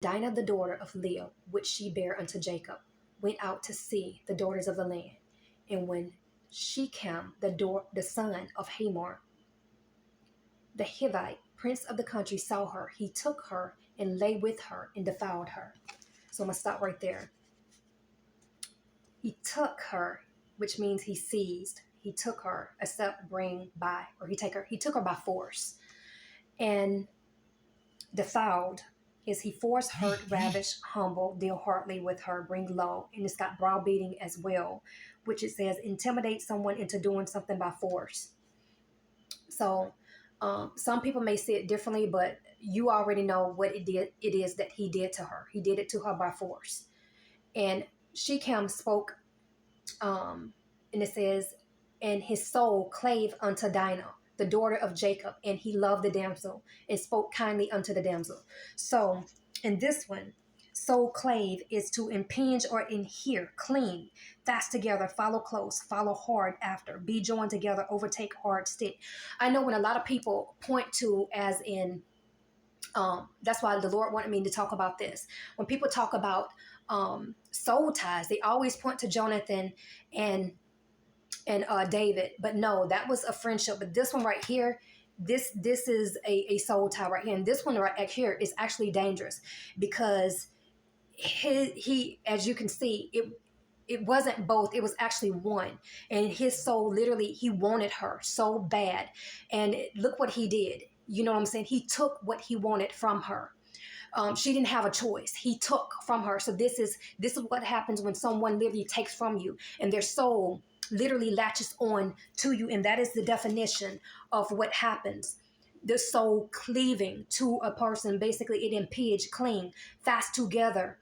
Dinah, the daughter of Leah, which she bare unto Jacob, went out to see the daughters of the land. And when Shechem, the son of Hamor, the Hivite, prince of the country, saw her, he took her and lay with her and defiled her. So I'm going to stop right there. He took her, which means he seized. He took her, except bring by, or he took her by force. And defiled is he forced, hurt, ravish, humble, deal hardly with her, bring low. And it's got browbeating as well, which it says intimidate someone into doing something by force. So some people may see it differently, but you already know what it is that he did to her. He did it to her by force. And Shechem spoke, and it says, and his soul clave unto Dinah, the daughter of Jacob, and he loved the damsel and spoke kindly unto the damsel. So in this one, soul clave is to impinge or adhere, cling, fast together, follow close, follow hard after, be joined together, overtake, hard, stick. I know when a lot of people point to as in, that's why the Lord wanted me to talk about this. When people talk about soul ties, they always point to Jonathan and David, but no, that was a friendship. But this one right here, this is a soul tie right here, and this one right here is actually dangerous because he as you can see, it wasn't both, it was actually one. And his soul, literally, he wanted her so bad, and look what he did. You know what I'm saying? He took what he wanted from her. She didn't have a choice. He took from her. So this is what happens when someone literally takes from you, and their soul literally latches on to you. And that is the definition of what happens. The soul cleaving to a person. Basically, it impinge, cling, fast together,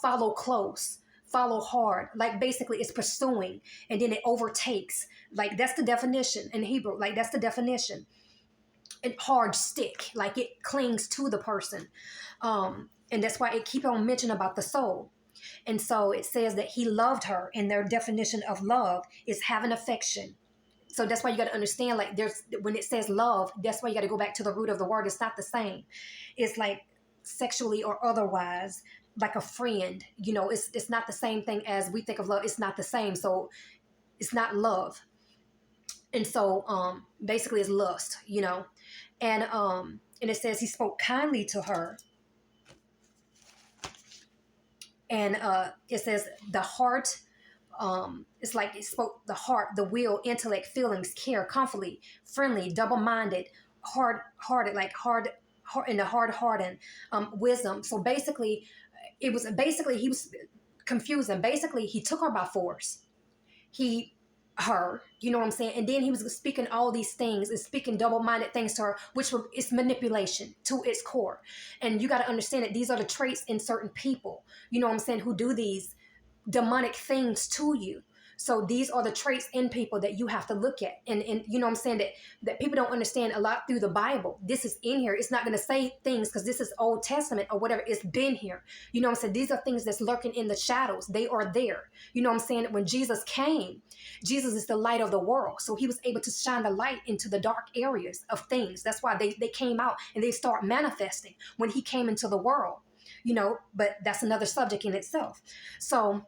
follow close, follow hard. Like basically it's pursuing, and then it overtakes. Like that's the definition in Hebrew. Like that's the definition. And hard stick, like it clings to the person. And that's why it keep on mentioning about the soul. And so it says that he loved her, and their definition of love is having affection. So that's why you got to understand, like when it says love, that's why you got to go back to the root of the word. It's not the same. It's like sexually or otherwise, like a friend. You know, it's not the same thing as we think of love. It's not the same. So it's not love. And so basically it's lust, you know. And it says he spoke kindly to her. And it says the heart, it's like it spoke the heart, the will, intellect, feelings, care, comfortably, friendly, double-minded, hard-hearted, like hard in the hard-hardened, wisdom. So basically, he was confusing. Basically, he took her by force. You know what I'm saying? And then he was speaking all these things and speaking double-minded things to her, which is manipulation to its core. And you got to understand that these are the traits in certain people, you know what I'm saying, who do these demonic things to you. So these are the traits in people that you have to look at. And you know what I'm saying, that people don't understand a lot through the Bible. This is in here. It's not going to say things because this is Old Testament or whatever. It's been here. You know what I'm saying? These are things that's lurking in the shadows. They are there. You know what I'm saying? When Jesus came, Jesus is the light of the world. So he was able to shine the light into the dark areas of things. That's why they came out and they start manifesting when he came into the world. You know, but that's another subject in itself. So,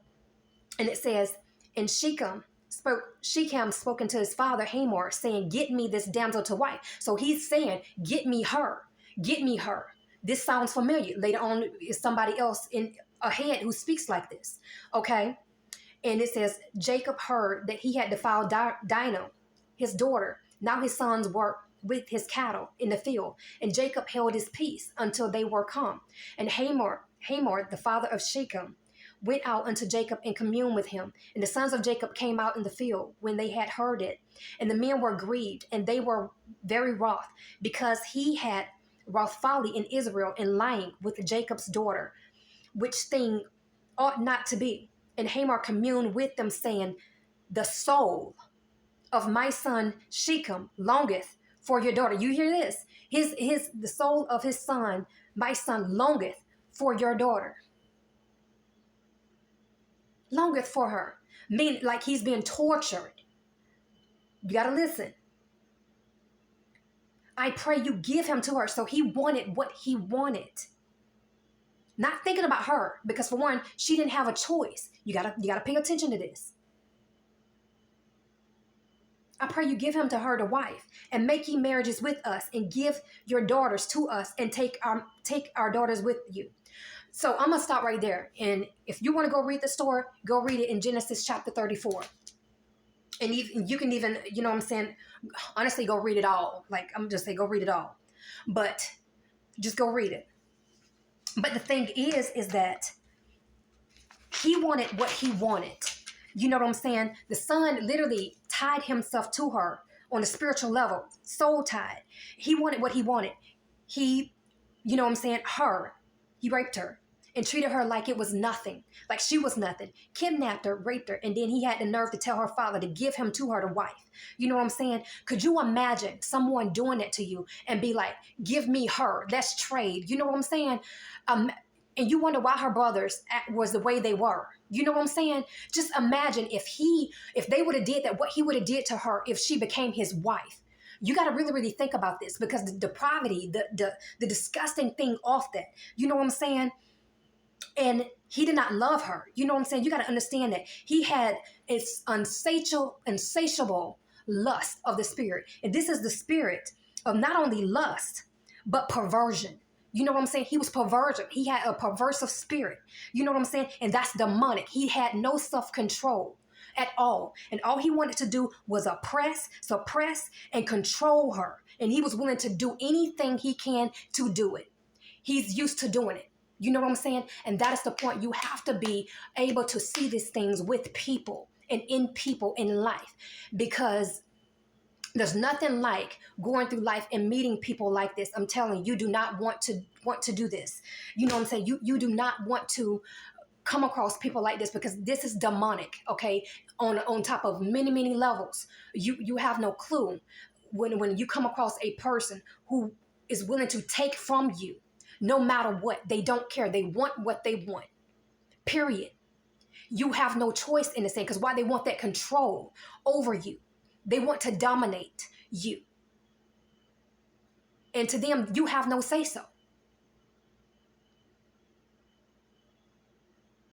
and it says, and Shechem spoken to his father Hamor, saying, get me this damsel to wife. So he's saying, get me her. Get me her. This sounds familiar. Later on is somebody else in ahead who speaks like this. Okay. And it says, Jacob heard that he had defiled Dinah, his daughter. Now his sons were with his cattle in the field. And Jacob held his peace until they were come. And Hamor, the father of Shechem, went out unto Jacob and communed with him. And the sons of Jacob came out in the field when they had heard it. And the men were grieved, and they were very wroth, because he had wrought folly in Israel in lying with Jacob's daughter, which thing ought not to be. And Hamor communed with them, saying, the soul of my son Shechem longeth for your daughter. You hear this? The soul of his son, my son, longeth for your daughter. Longeth for her. Meaning like he's being tortured. You got to listen. I pray you give him to her. So he wanted what he wanted. Not thinking about her, because for one, she didn't have a choice. You gotta pay attention to this. I pray you give him to her to wife, and make ye marriages with us, and give your daughters to us, and take our daughters with you. So I'm gonna stop right there. And if you want to go read the story, go read it in Genesis chapter 34. And you can even, you know what I'm saying, honestly, go read it all. Like, I'm just saying, go read it all. But just go read it. But the thing is that he wanted what he wanted. You know what I'm saying? The son literally tied himself to her on a spiritual level, soul tied. He wanted what he wanted. He, you know what I'm saying, he raped her and treated her like it was nothing, like she was nothing, kidnapped her, raped her, and then he had the nerve to tell her father to give him to her to wife. You know what I'm saying? Could you imagine someone doing that to you and be like, give me her, let's trade? You know what I'm saying? And you wonder why her brothers was the way they were. You know what I'm saying? Just imagine if they would have did that, what he would have did to her if she became his wife. You got to really, really think about this, because the depravity, the disgusting thing off that, you know what I'm saying? And he did not love her. You know what I'm saying? You got to understand that he had its insatiable lust of the spirit. And this is the spirit of not only lust, but perversion. You know what I'm saying? He was perverted. He had a perversive spirit. You know what I'm saying? And that's demonic. He had no self-control at all. And all he wanted to do was oppress, suppress, and control her. And he was willing to do anything he can to do it. He's used to doing it. You know what I'm saying? And that is the point. You have to be able to see these things with people and in people in life, because there's nothing like going through life and meeting people like this. I'm telling you, you do not want to do this. You know what I'm saying? You do not want to come across people like this, because this is demonic, okay? On top of many, many levels. You have no clue when you come across a person who is willing to take from you no matter what. They don't care. They want what they want. Period. You have no choice in this thing, because why? They want that control over you. They want to dominate you. And to them, you have no say-so.